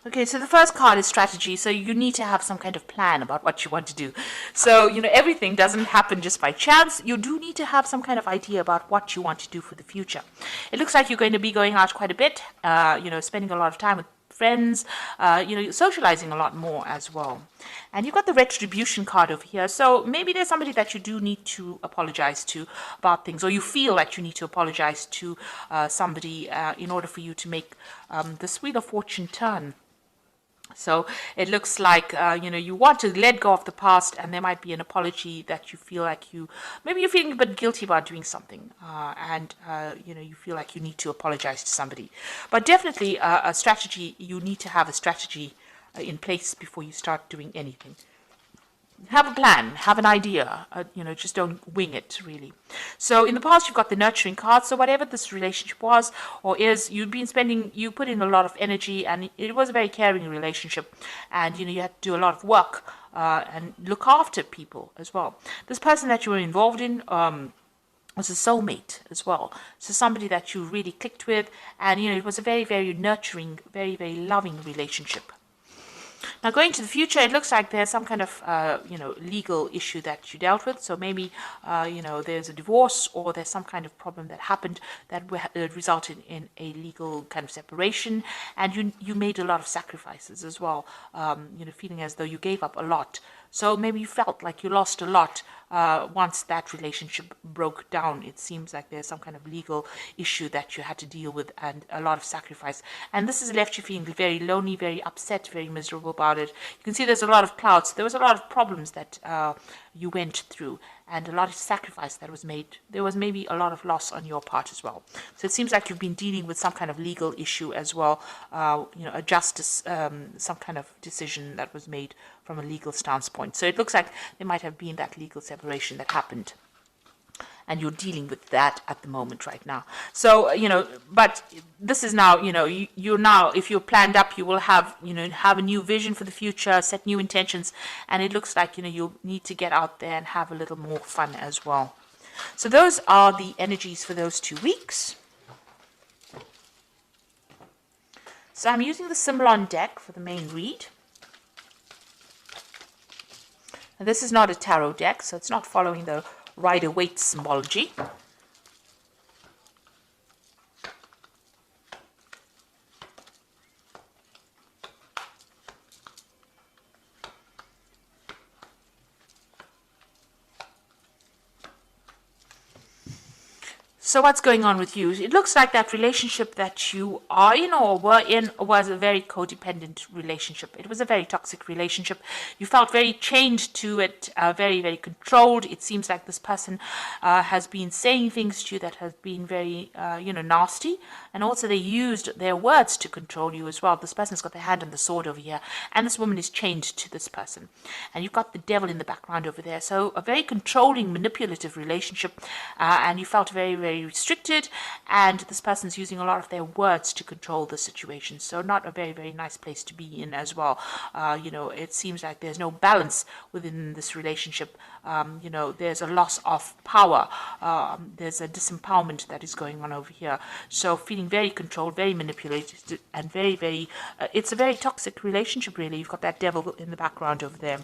Okay, so the first card is strategy. So you need to have some kind of plan about what you want to do. So, everything doesn't happen just by chance. You do need to have some kind of idea about what you want to do for the future. It looks like you're going to be going out quite a bit, spending a lot of time with friends, socializing a lot more as well. And you've got the retribution card over here. So maybe there's somebody that you do need to apologize to about things, or you feel that you need to apologize to somebody in order for you to make this Wheel of Fortune turn. So it looks like, you want to let go of the past, and there might be an apology that you feel like maybe you're feeling a bit guilty about doing something, and you feel like you need to apologize to somebody. But definitely a strategy, you need to have a strategy in place before you start doing anything. Have a plan, have an idea, just don't wing it, really. So in the past, you've got the nurturing card. So whatever this relationship was or is, you put in a lot of energy, and it was a very caring relationship. And, you had to do a lot of work and look after people as well. This person that you were involved in was a soulmate as well. So somebody that you really clicked with. And, it was a very, very nurturing, very, very loving relationship. Now, going to the future, it looks like there's some kind of, legal issue that you dealt with. So maybe, there's a divorce, or there's some kind of problem that happened that resulted in a legal kind of separation. And you made a lot of sacrifices as well, feeling as though you gave up a lot. So maybe you felt like you lost a lot once that relationship broke down. It seems like there's some kind of legal issue that you had to deal with, and a lot of sacrifice. And this has left you feeling very lonely, very upset, very miserable about it. You can see there's a lot of clouds. There was a lot of problems that you went through, and a lot of sacrifice that was made. There was maybe a lot of loss on your part as well. So it seems like you've been dealing with some kind of legal issue as well, a justice, some kind of decision that was made from a legal standpoint. So it looks like there might have been that legal separation that happened, and you're dealing with that at the moment right now. So, but this is now, you're now, if you're planned up, you will have, have a new vision for the future, set new intentions, and it looks like, you'll need to get out there and have a little more fun as well. So those are the energies for those 2 weeks. So I'm using the Symbolon deck for the main read. Now, this is not a tarot deck, so it's not following the Rider-Waite symbology. So what's going on with you? It looks like that relationship that you are in or were in was a very codependent relationship. It was a very toxic relationship. You felt very chained to it, very, very controlled. It seems like this person has been saying things to you that have been very, nasty. And also they used their words to control you as well. This person's got their hand on the sword over here. And this woman is chained to this person. And you've got the devil in the background over there. So a very controlling, manipulative relationship. And you felt very, very restricted, and this person's using a lot of their words to control the situation. So not a very, very nice place to be in as well. It seems like there's no balance within this relationship. There's a loss of power. There's a disempowerment that is going on over here. So feeling very controlled, very manipulated, and very, very, it's a very toxic relationship, really. You've got that devil in the background over there.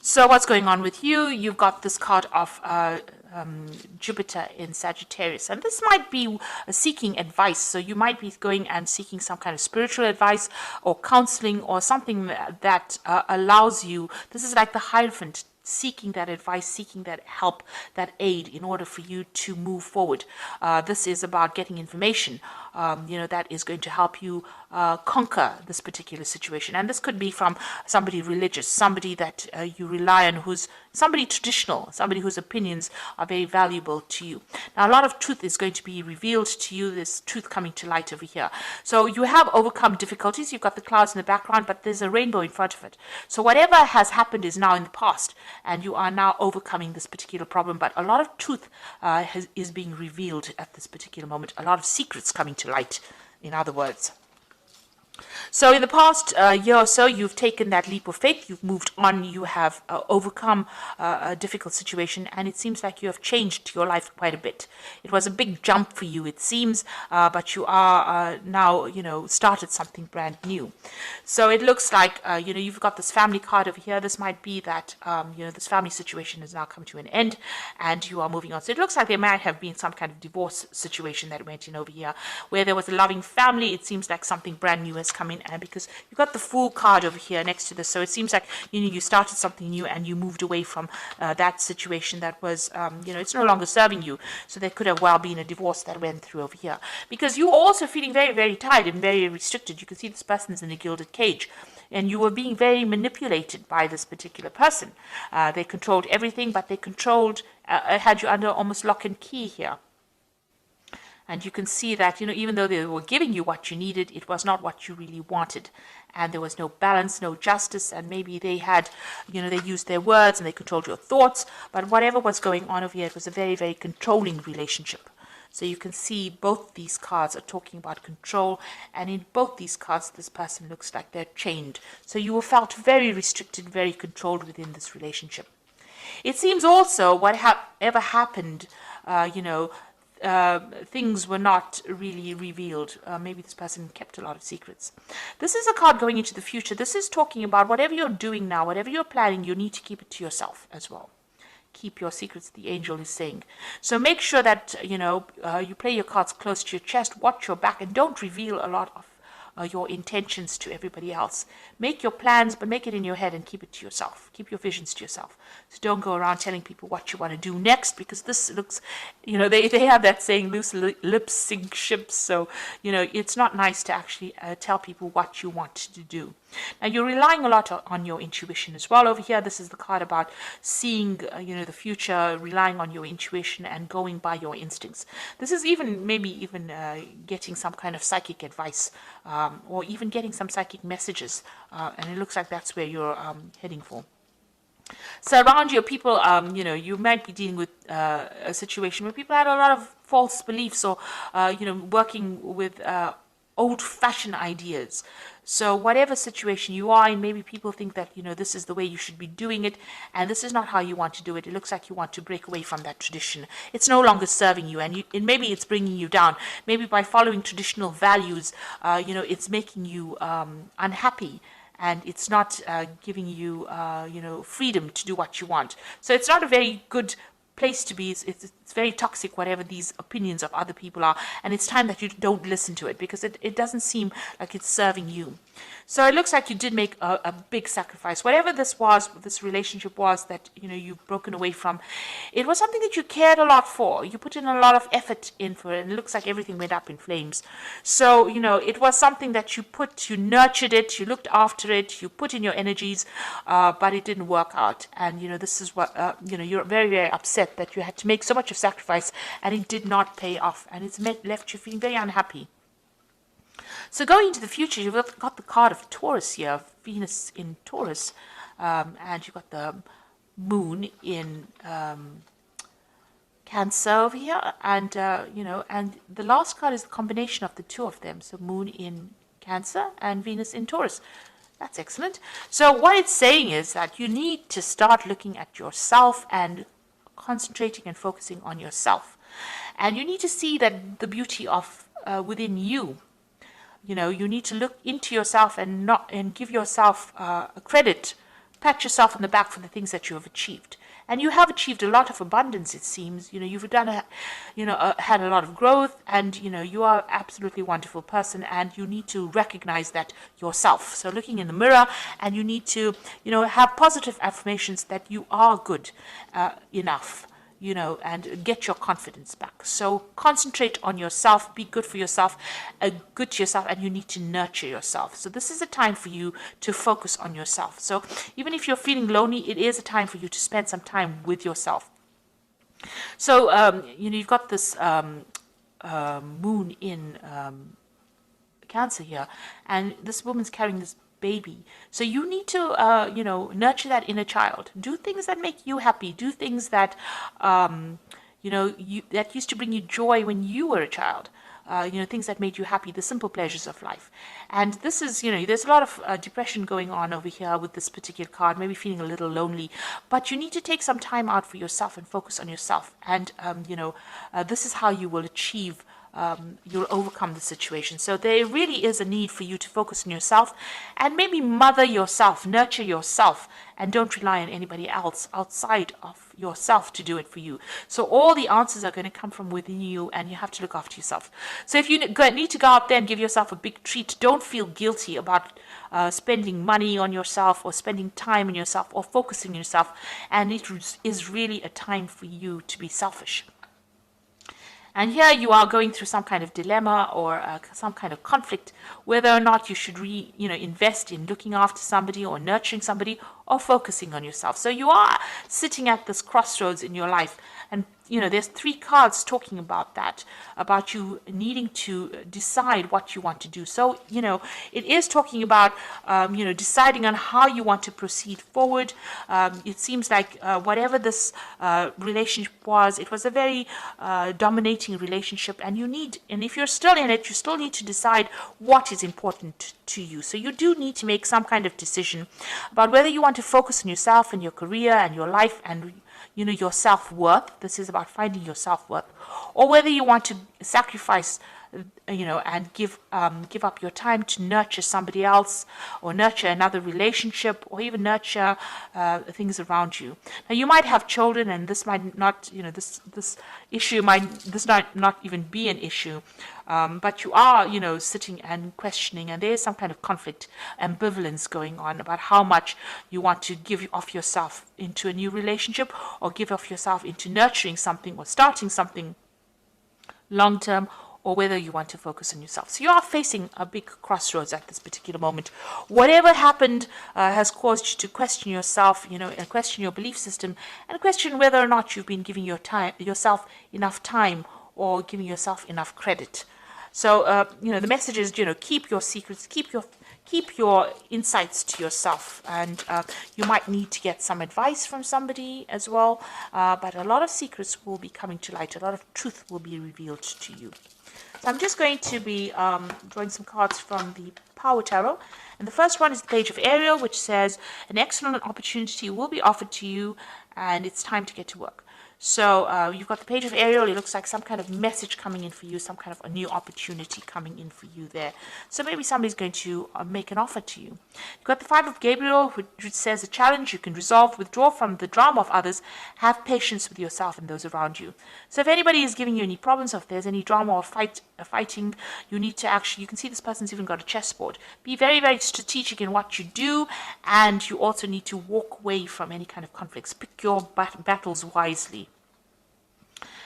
So what's going on with you? You've got this card of Jupiter in Sagittarius, and this might be seeking advice. So you might be going and seeking some kind of spiritual advice or counseling or something that allows you. This is like the Hierophant, seeking that advice, seeking that help, that aid in order for you to move forward. This is about getting information, that is going to help you conquer this particular situation. And this could be from somebody religious, somebody that you rely on, who's somebody traditional, somebody whose opinions are very valuable to you. Now, a lot of truth is going to be revealed to you, this truth coming to light over here. So you have overcome difficulties. You've got the clouds in the background, but there's a rainbow in front of it. So whatever has happened is now in the past, and you are now overcoming this particular problem. But a lot of truth is being revealed at this particular moment. A lot of secrets coming to light, in other words. So in the past year or so, you've taken that leap of faith, you've moved on, you have overcome a difficult situation, and it seems like you have changed your life quite a bit. It was a big jump for you, it seems, but you are now, started something brand new. So it looks like, you've got this family card over here. This might be that, this family situation has now come to an end and you are moving on. So it looks like there might have been some kind of divorce situation that went in over here where there was a loving family. It seems like something brand new has come in, and because you've got the Fool card over here next to this, so it seems like you started something new and you moved away from that situation that was it's no longer serving you. So there could have well been a divorce that went through over here, because you were also feeling very, very tired and very restricted. You can see this person's in a gilded cage, and you were being very manipulated by this particular person. They controlled everything, but they controlled had you under almost lock and key here. And you can see that, even though they were giving you what you needed, it was not what you really wanted. And there was no balance, no justice, and maybe they had, they used their words and they controlled your thoughts. But whatever was going on over here, it was a very, very controlling relationship. So you can see both these cards are talking about control, and in both these cards, this person looks like they're chained. So you felt very restricted, very controlled within this relationship. It seems also whatever happened, things were not really revealed. Maybe this person kept a lot of secrets. This is a card going into the future. This is talking about whatever you're doing now, whatever you're planning, you need to keep it to yourself as well. Keep your secrets, the angel is saying. So make sure that, you play your cards close to your chest, watch your back, and don't reveal a lot of your intentions to everybody else. Make your plans, but make it in your head and keep it to yourself. Keep your visions to yourself. So don't go around telling people what you want to do next, because this looks, they have that saying, loose lips sink ships. So, it's not nice to actually tell people what you want to do. Now, you're relying a lot on your intuition as well. Over here, this is the card about seeing, the future, relying on your intuition and going by your instincts. This is maybe even getting some kind of psychic advice, or even getting some psychic messages. And it looks like that's where you're heading for. So around you, people, you might be dealing with a situation where people had a lot of false beliefs, or, working with old-fashioned ideas. So whatever situation you are in, maybe people think that, this is the way you should be doing it, and this is not how you want to do it. It looks like you want to break away from that tradition. It's no longer serving you, and maybe it's bringing you down. Maybe by following traditional values, it's making you unhappy, and it's not giving you, freedom to do what you want. So it's not a very good place to be. It's very toxic, whatever these opinions of other people are, and it's time that you don't listen to it, because it doesn't seem like it's serving you. So it looks like you did make a big sacrifice. Whatever this relationship was that you've broken away from, it was something that you cared a lot for. You put in a lot of effort in for it, and it looks like everything went up in flames. So it was something that you nurtured it, you looked after it, you put in your energies, but it didn't work out. And this is what you're very, very upset that you had to make so much of sacrifice and it did not pay off, and it's left you feeling very unhappy. So going into the future, you've got the card of Taurus here, Venus in Taurus, and you've got the moon in Cancer over here, and and the last card is the combination of the two of them, so moon in Cancer and Venus in Taurus. That's excellent. So what it's saying is that you need to start looking at yourself and concentrating and focusing on yourself, and you need to see that the beauty of within you. You need to look into yourself and give yourself credit, pat yourself on the back for the things that you have achieved. And you have achieved a lot of abundance, it seems. You've done had a lot of growth, and you are an absolutely wonderful person, and you need to recognize that yourself. So looking in the mirror, and you need to have positive affirmations that you are good enough. And get your confidence back. So concentrate on yourself, be good for yourself, good to yourself, and you need to nurture yourself. So this is a time for you to focus on yourself. So even if you're feeling lonely, it is a time for you to spend some time with yourself. So, you've got this moon in Cancer here, and this woman's carrying this baby. So you need to, nurture that inner child. Do things that make you happy. Do things that, that used to bring you joy when you were a child. things that made you happy, the simple pleasures of life. And this is, there's a lot of depression going on over here with this particular card, maybe feeling a little lonely, but you need to take some time out for yourself and focus on yourself. And, this is how you will achieve you'll overcome the situation. So there really is a need for you to focus on yourself and maybe mother yourself, nurture yourself, and don't rely on anybody else outside of yourself to do it for you. So all the answers are going to come from within you, and you have to look after yourself. So if you need to go out there and give yourself a big treat, don't feel guilty about spending money on yourself or spending time on yourself or focusing on yourself. And it is really a time for you to be selfish. And here you are going through some kind of dilemma or some kind of conflict, whether or not you should invest in looking after somebody or nurturing somebody or focusing on yourself. So you are sitting at this crossroads in your life. And, there's 3 cards talking about that, about you needing to decide what you want to do. So, it is talking about, deciding on how you want to proceed forward. It seems like whatever this relationship was, it was a very dominating relationship. And if you're still in it, you still need to decide what is important to you. So you do need to make some kind of decision about whether you want to focus on yourself and your career and your life and your self-worth. This is about finding your self-worth, or whether you want to sacrifice, and give up your time to nurture somebody else, or nurture another relationship, or even nurture things around you. Now, you might have children, and this might not, this issue might not even be an issue, but you are, sitting and questioning, and there is some kind of conflict, ambivalence going on about how much you want to give of yourself into a new relationship, or give of yourself into nurturing something or starting something long term, or whether you want to focus on yourself. So you are facing a big crossroads at this particular moment. Whatever happened has caused you to question yourself, and question your belief system, and question whether or not you've been giving yourself enough time or giving yourself enough credit. So, the message is, keep your secrets, keep your insights to yourself, and you might need to get some advice from somebody as well, but a lot of secrets will be coming to light, a lot of truth will be revealed to you. So I'm just going to be drawing some cards from the Power Tarot, and the first one is the Page of Ariel, which says, an excellent opportunity will be offered to you, and it's time to get to work. So you've got the Page of Ariel. It looks like some kind of message coming in for you, some kind of a new opportunity coming in for you there. So maybe somebody's going to make an offer to you. You've got the Five of Gabriel, which says a challenge you can resolve, withdraw from the drama of others, have patience with yourself and those around you. So if anybody is giving you any problems, or if there's any drama or fighting, you need to you can see this person's even got a chessboard. Be very, very strategic in what you do, and you also need to walk away from any kind of conflicts. Pick your battles wisely.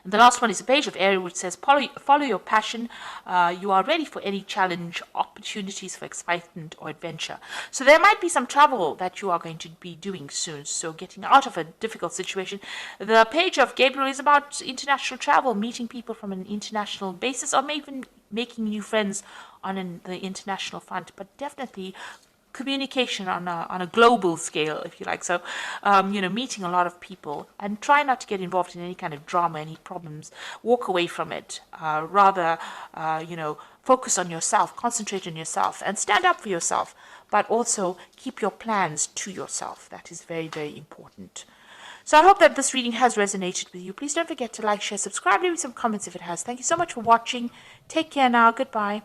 And the last one is the Page of Ariel, which says, follow your passion. You are ready for any challenge, opportunities for excitement or adventure. So there might be some travel that you are going to be doing soon. So getting out of a difficult situation. The Page of Gabriel is about international travel, meeting people from an international basis, or maybe making new friends on the international front. But definitely communication on a global scale, if you like. So, meeting a lot of people, and try not to get involved in any kind of drama, any problems. Walk away from it. Rather, focus on yourself, concentrate on yourself, and stand up for yourself. But also keep your plans to yourself. That is very, very important. So I hope that this reading has resonated with you. Please don't forget to like, share, subscribe, leave me some comments if it has. Thank you so much for watching. Take care now. Goodbye.